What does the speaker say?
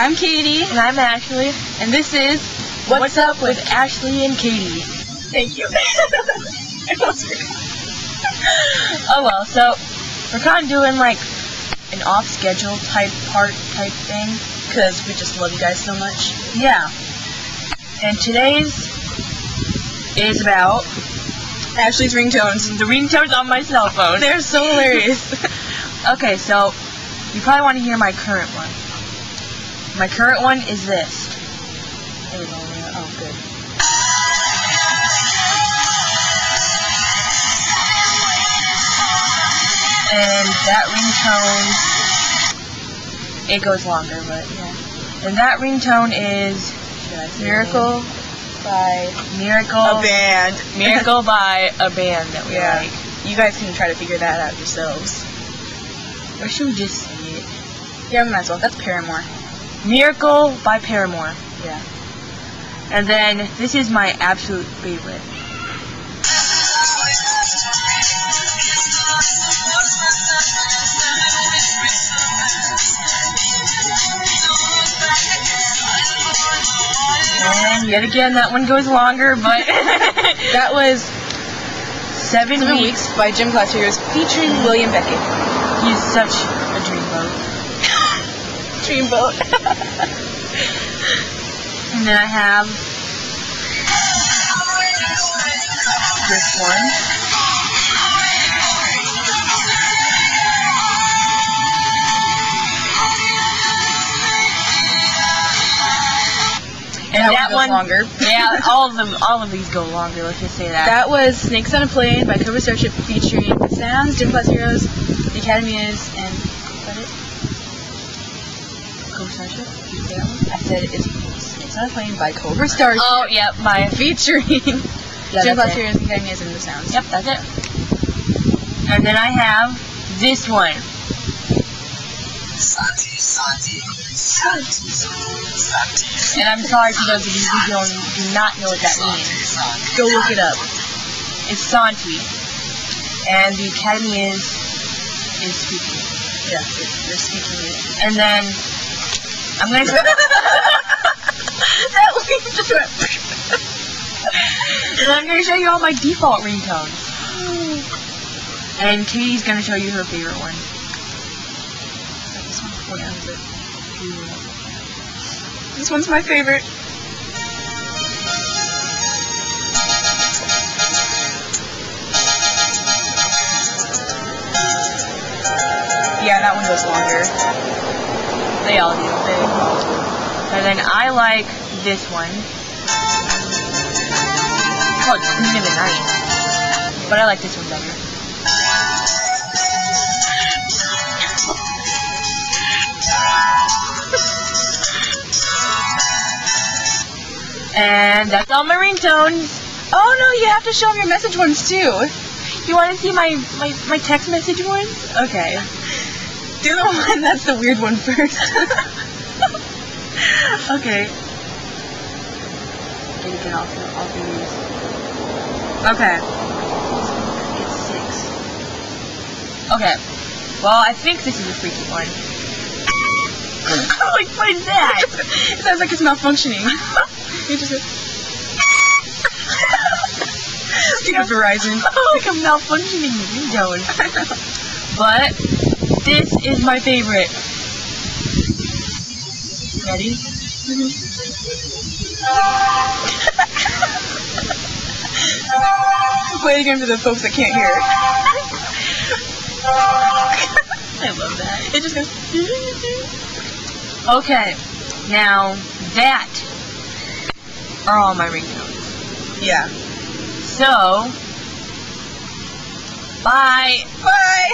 I'm Katie. And I'm Ashley. And this is What's Up with Ashley and Katie. Thank you. Oh well, so we're kind of doing like an off-schedule type thing. Because we just love you guys so much. Yeah. And today's is about Ashley's ringtones. the ringtones on my cell phone. They're so hilarious. Okay, so you probably want to hear my current one. My current one is this. There we go. Oh, good. And that ringtone, it goes longer, but yeah. And that ringtone is Miracle by Miracle a band. Miracle by a band that we like. You guys can try to figure that out yourselves. Or should we just say it? Yeah, we might as well. That's Paramore. Miracle by Paramore. Yeah. And then this is my absolute favorite. And yet again, that one goes longer, but That was 7 7 weeks. Weeks by Gym Class Heroes featuring William Beckett. He's such a dreamboat. Dreamboat. And then I have this one. And that goes one longer. Yeah, all of these go longer. Let's just say that. That was Snakes on a Plane by Cobra Starship featuring The Sounds, Gym Class Heroes, The Academy Is, and is that it? Cobra Starship? Did you say that one? I said it's Snakes on a Plane by Cobra Starship. Oh, yep, my Featuring Gym that's Class it. Heroes, The Academy Is, and The Sounds. Yep, that's it. And then I have this one. And I'm sorry for those of you who do not know what that means. Go look it up. It's Santi. And the Academy is speaking. Yeah, they're speaking it. And then I'm gonna That leaf just went. and I'm gonna show you all my default ringtones. And Katie's gonna show you her favorite one. This one? What is it? This one's my favorite. Yeah, that one goes longer. They all do. And then I like this one. It's called Queen of the Night. But I like this one better. And that's all my ringtones. Oh no, you have to show them your message ones too. You want to see my text message ones? Okay. Do the one that's the weird one first. Okay. I'll do these. Okay. It's 6. Okay. Well, I think this is a freaky one. Like, what is that? It sounds like it's malfunctioning. You just stupid Verizon. Like a malfunctioning ringtone. But this is my favorite. Ready? Play it again for the folks that can't hear. I love that. It just goes. Okay. Now, that are all my ringtones. Yeah. So, bye. Bye.